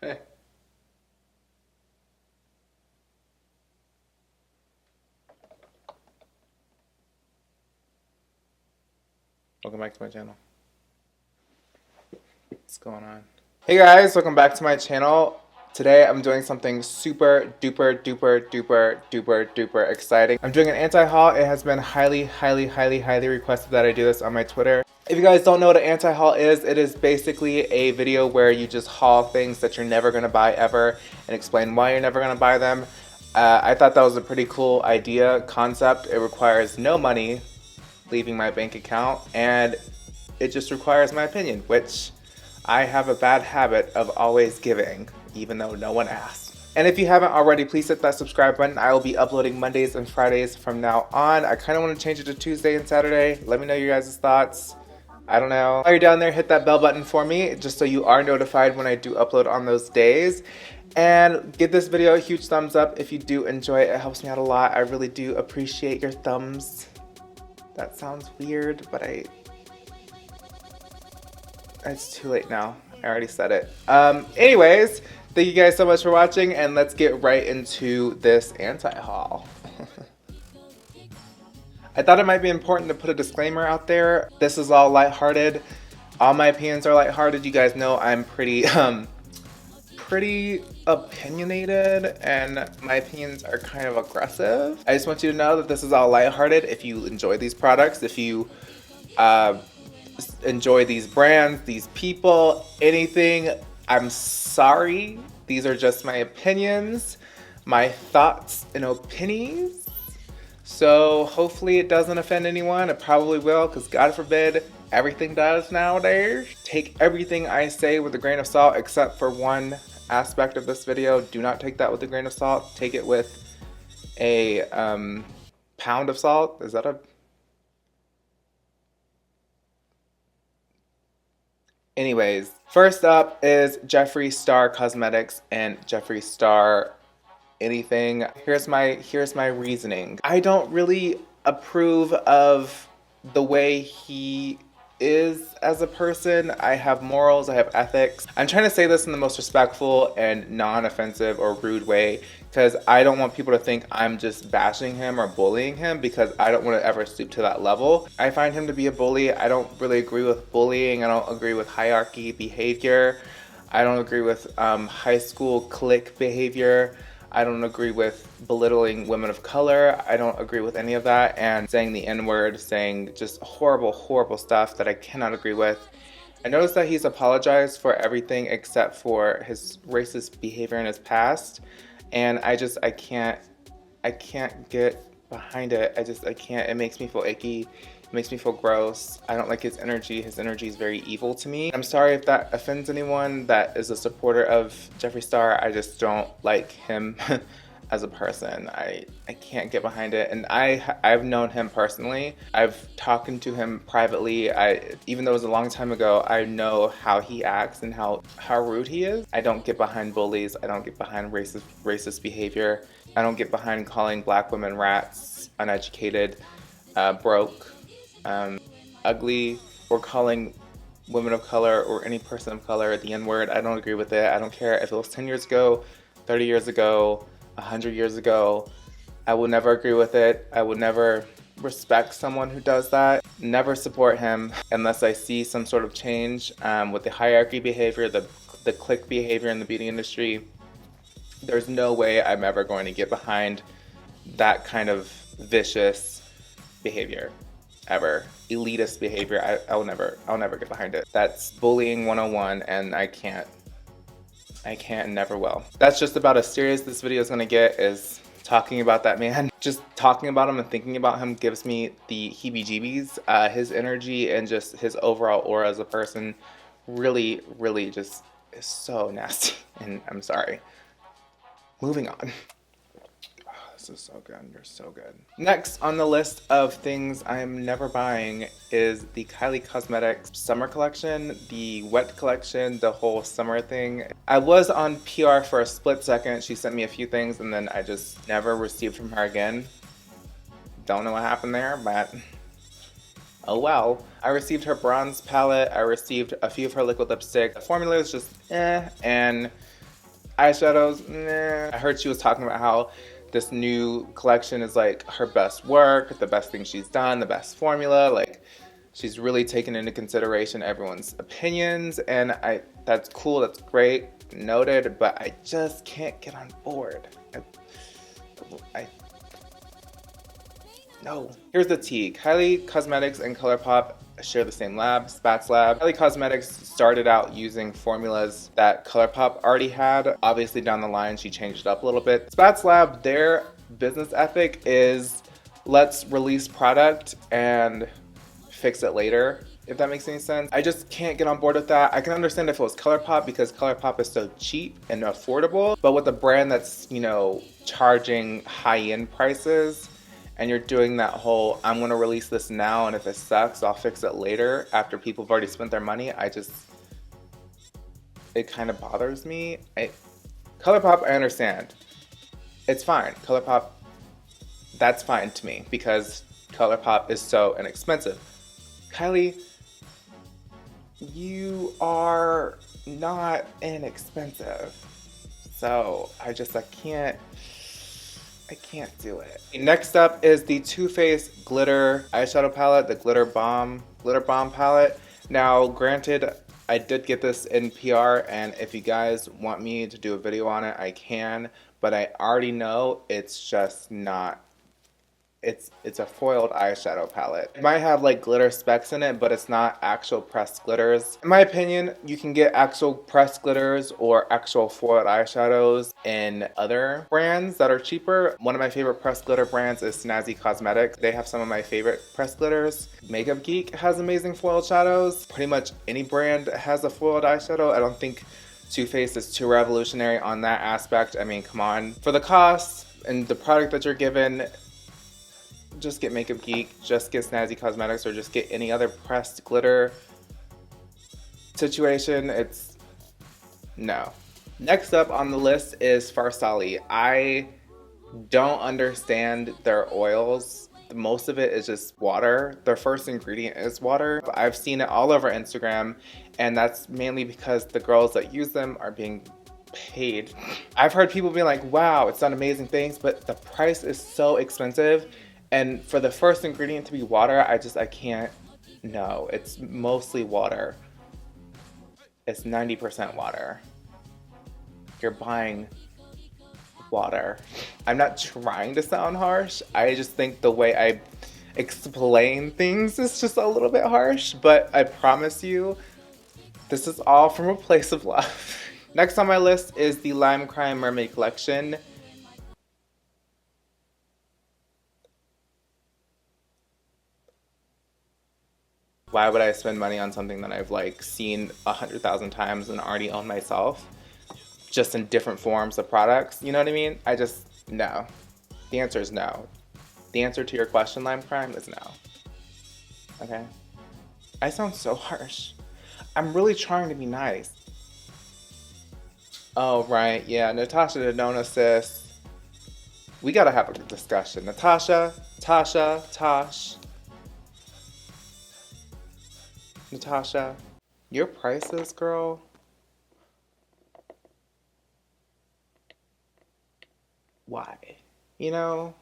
Hey, welcome back to my channel. What's going on? Hey guys, welcome back to my channel. Today I'm doing something super duper duper duper duper duper exciting. I'm doing an anti-haul. It has been highly requested that I do this on my Twitter. If you guys don't know what an anti-haul is, it is basically a video where you just haul things that you're never gonna buy ever and explain why you're never gonna buy them. I thought that was a pretty cool concept. It requires no money leaving my bank account, and it just requires my opinion, which I have a bad habit of always giving, even though no one asked. And if you haven't already, please hit that subscribe button. I will be uploading Mondays and Fridays from now on. I kind of want to change it to Tuesday and Saturday. Let me know your guys' thoughts. I don't know. While you're down there, hit that bell button for me, just so you are notified when I do upload on those days. And give this video a huge thumbs up if you do enjoy it. It helps me out a lot. I really do appreciate your thumbs. That sounds weird, but it's too late now. I already said it. Anyways, thank you guys so much for watching, and let's get right into this anti-haul. I thought it might be important to put a disclaimer out there. This is all lighthearted. All my opinions are lighthearted. You guys know I'm pretty opinionated, and my opinions are kind of aggressive. I just want you to know that this is all lighthearted. If you enjoy these products, if you enjoy these brands, these people, anything, I'm sorry. These are just my opinions, my thoughts and opinions. So hopefully it doesn't offend anyone. It probably will, because God forbid, everything does nowadays. Take everything I say with a grain of salt, except for one aspect of this video. Do not take that with a grain of salt. Take it with a pound of salt. Is that a... Anyways, first up is Jeffree Star Cosmetics and Jeffree Star anything. Here's my reasoning. I don't really approve of the way he is as a person. I have morals, I have ethics. I'm trying to say this in the most respectful and non-offensive or rude way, because I don't want people to think I'm just bashing him or bullying him, because I don't want to ever stoop to that level. I find him to be a bully. I don't really agree with bullying. I don't agree with hierarchy behavior. I don't agree with high school clique behavior. I don't agree with belittling women of color. I don't agree with any of that, and saying the N-word, saying just horrible stuff that I cannot agree with. I noticed that he's apologized for everything except for his racist behavior in his past, and I can't get behind it. I can't. It makes me feel icky. It makes me feel gross. I don't like his energy. His energy is very evil to me. I'm sorry if that offends anyone that is a supporter of Jeffree Star. I just don't like him as a person. I can't get behind it. And I've known him personally. I've talked to him privately. Even though it was a long time ago, I know how he acts and how rude he is. I don't get behind bullies. I don't get behind racist behavior. I don't get behind calling black women rats, uneducated, broke, ugly, or calling women of color or any person of color the N-word. I don't agree with it. I don't care if it was 10 years ago, 30 years ago, 100 years ago. I will never agree with it. I will never respect someone who does that. Never support him unless I see some sort of change with the hierarchy behavior, the clique behavior in the beauty industry. There's no way I'm ever going to get behind that kind of vicious behavior. Ever. Elitist behavior. I'll never get behind it. That's bullying 101, and I can't and never will. That's just about as serious this video is gonna get, is talking about that man. Just talking about him and thinking about him gives me the heebie-jeebies. His energy and just his overall aura as a person really just is so nasty, and I'm sorry. Moving on. This is so good. You're so good. Next on the list of things I'm never buying is the Kylie Cosmetics summer collection, the wet collection, the whole summer thing. I was on PR for a split second. She sent me a few things and then I just never received from her again. Don't know what happened there, but oh well. I received her bronze palette. I received a few of her liquid lipstick. The formula is just and Eyeshadows, nah. I heard she was talking about how this new collection is like her best work, the best thing she's done, the best formula. Like, she's really taken into consideration everyone's opinions, and that's cool, that's great, noted, but I just can't get on board. No. Here's the tea. Kylie Cosmetics and ColourPop share the same lab, Spatz Lab. Kylie Cosmetics started out using formulas that ColourPop already had. Obviously down the line she changed it up a little bit. Spatz Lab, their business ethic is let's release product and fix it later, if that makes any sense. I just can't get on board with that. I can understand if it was ColourPop because ColourPop is so cheap and affordable, but with a brand that's, you know, charging high-end prices, and you're doing that whole, I'm gonna release this now, and if it sucks, I'll fix it later after people have already spent their money, it kind of bothers me. ColourPop, I understand. It's fine. ColourPop, that's fine to me because ColourPop is so inexpensive. Kylie, you are not inexpensive. So I can't do it. Next up is the Too Faced Glitter Eyeshadow Palette, the Glitter Bomb palette. Now, granted, I did get this in PR, and if you guys want me to do a video on it, I can, but I already know it's just not, it's a foiled eyeshadow palette. It might have like glitter specks in it, but it's not actual pressed glitters. In my opinion, you can get actual pressed glitters or actual foiled eyeshadows in other brands that are cheaper. One of my favorite pressed glitter brands is Snazzy Cosmetics. They have some of my favorite pressed glitters. Makeup Geek has amazing foiled shadows. Pretty much any brand has a foiled eyeshadow. I don't think Too Faced is too revolutionary on that aspect. I mean, come on. For the cost and the product that you're given, just get Makeup Geek, just get Snazzy Cosmetics, or just get any other pressed glitter situation. It's no. Next up on the list is Farsali. I don't understand their oils. Most of it is just water. Their first ingredient is water. I've seen it all over Instagram, and that's mainly because the girls that use them are being paid. I've heard people be like, wow, it's done amazing things, but the price is so expensive. And for the first ingredient to be water, I can't, no, it's mostly water. It's 90% water. You're buying water. I'm not trying to sound harsh. I just think the way I explain things is just a little bit harsh, but I promise you, this is all from a place of love. Next on my list is the Lime Crime Mermaid Collection. Why would I spend money on something that I've like seen 100,000 times and already own myself? Just in different forms of products, you know what I mean? No. The answer is no. The answer to your question, Lime Crime, is no. Okay? I sound so harsh. I'm really trying to be nice. Oh, right, yeah, Natasha Denona, sis. We gotta have a discussion. Natasha, Tasha, Tosh. Natasha, your prices, girl. Why? You know?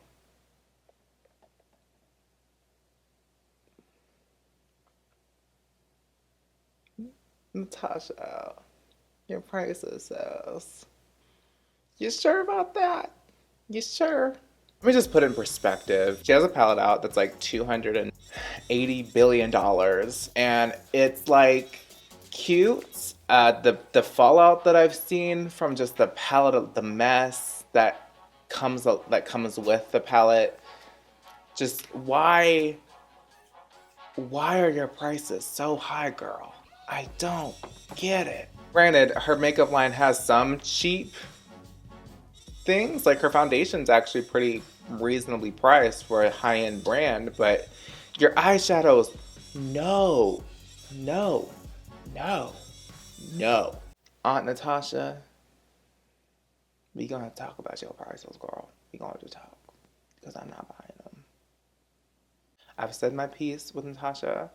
Natasha, your prices, sis. You sure about that? You sure? Let me just put it in perspective. She has a palette out that's like $280 billion, and it's like cute. The fallout that I've seen from just the palette, the mess that comes with the palette. Just why are your prices so high, girl? I don't get it. Granted, her makeup line has some cheap things, like her foundation's actually pretty reasonably priced for a high-end brand, but your eyeshadows, no. Aunt Natasha, we gonna talk about your prices, girl. We gonna have to talk, because I'm not buying them. I've said my piece with Natasha,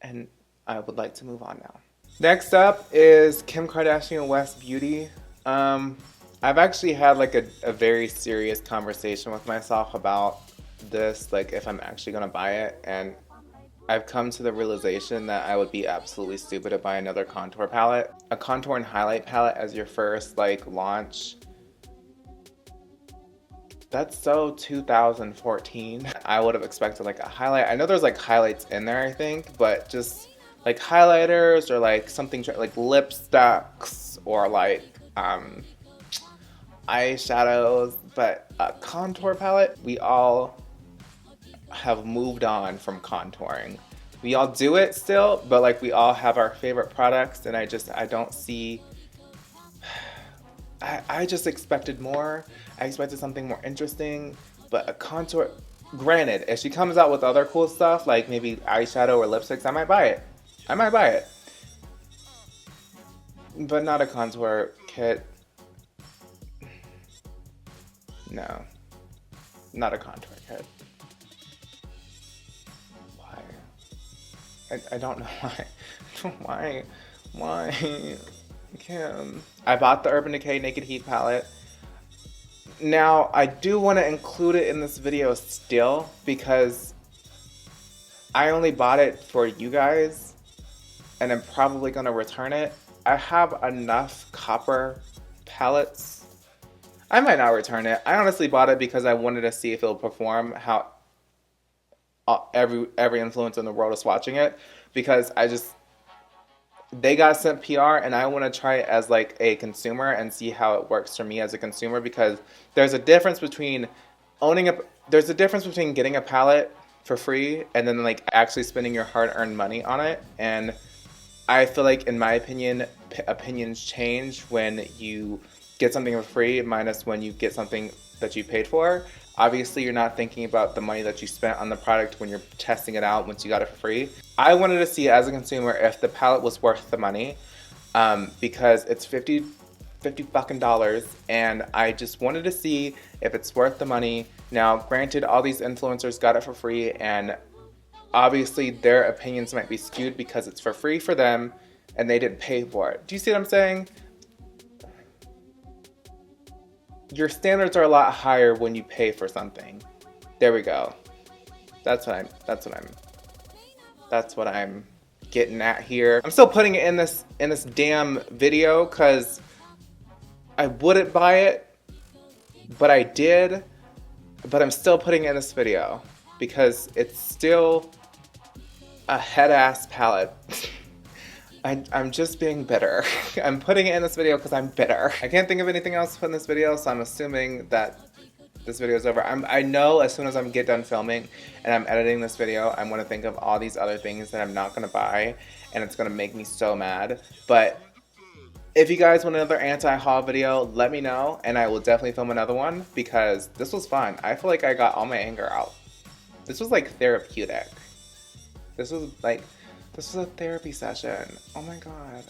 and I would like to move on now. Next up is Kim Kardashian-West Beauty. I've actually had like a very serious conversation with myself about this, like if I'm actually gonna buy it, and I've come to the realization that I would be absolutely stupid to buy another contour palette. A contour and highlight palette as your first like launch. That's so 2014. I would have expected like a highlight. I know there's like highlights in there, I think, but just like highlighters or like something like lipsticks or like eyeshadows. But a contour palette, we all have moved on from contouring. We all do it still, but like we all have our favorite products, and I don't see. I just expected more. I expected something more interesting, but a contour, granted, if she comes out with other cool stuff, like maybe eyeshadow or lipsticks, I might buy it. I might buy it. But not a contour kit. No. Not a contour kit. Why? I don't know why. Why? Kim. I bought the Urban Decay Naked Heat palette. Now, I do want to include it in this video still because I only bought it for you guys and I'm probably going to return it. I have enough copper palettes. I might not return it. I honestly bought it because I wanted to see if it'll perform how every influencer in the world is watching it, because they got sent PR and I want to try it as like a consumer and see how it works for me as a consumer, because there's a difference between getting a palette for free and then like actually spending your hard-earned money on it. And I feel like, in my opinion, opinions change when you get something for free minus when you get something that you paid for. Obviously, you're not thinking about the money that you spent on the product when you're testing it out once you got it for free. I wanted to see as a consumer if the palette was worth the money, because it's $50 fucking dollars, and I just wanted to see if it's worth the money. Now, granted, all these influencers got it for free, and obviously their opinions might be skewed because it's for free for them and they didn't pay for it. Do you see what I'm saying? Your standards are a lot higher when you pay for something. There we go. That's what I'm getting at here. I'm still putting it in this damn video because I wouldn't buy it, but I did. But I'm still putting it in this video because it's still a head-ass palette. I'm just being bitter. I'm putting it in this video because I'm bitter. I can't think of anything else to put in this video, so I'm assuming that this video is over. I know as soon as I get done filming and I'm editing this video, I'm going to think of all these other things that I'm not going to buy, and it's going to make me so mad. But if you guys want another anti-haul video, let me know, and I will definitely film another one because this was fun. I feel like I got all my anger out. This was like therapeutic. This was a therapy session. Oh my god.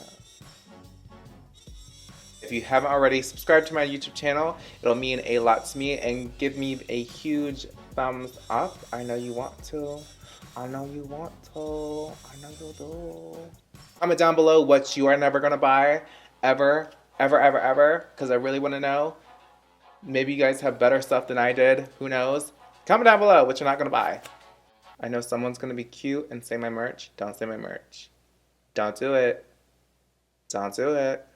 If you haven't already subscribed to my YouTube channel, it'll mean a lot to me, and give me a huge thumbs up. I know you want to. I know you want to. I know you'll do. Comment down below what you are never gonna buy. Ever. Ever, ever, ever. Because I really want to know. Maybe you guys have better stuff than I did. Who knows? Comment down below what you're not gonna buy. I know someone's gonna be cute and say my merch. Don't say my merch. Don't do it. Don't do it.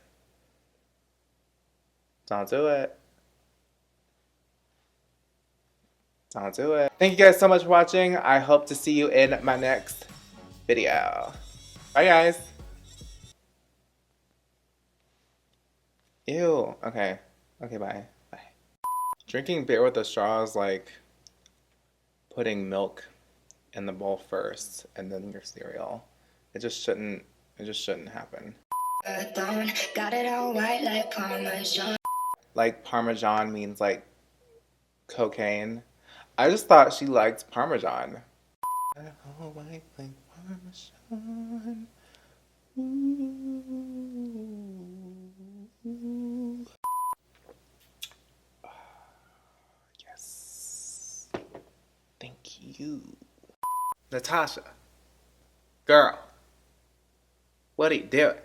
Don't do it. Don't do it. Thank you guys so much for watching. I hope to see you in my next video. Bye guys. Ew. Okay. Okay, bye. Bye. Drinking beer with a straw is like putting milk in the bowl first and then your cereal. It just shouldn't happen. Got it all white like Parmesan. Like Parmesan means like cocaine. I just thought she liked Parmesan. Got it all white like Parmesan. Ooh. Yes. Thank you. Natasha, girl, what are you doing?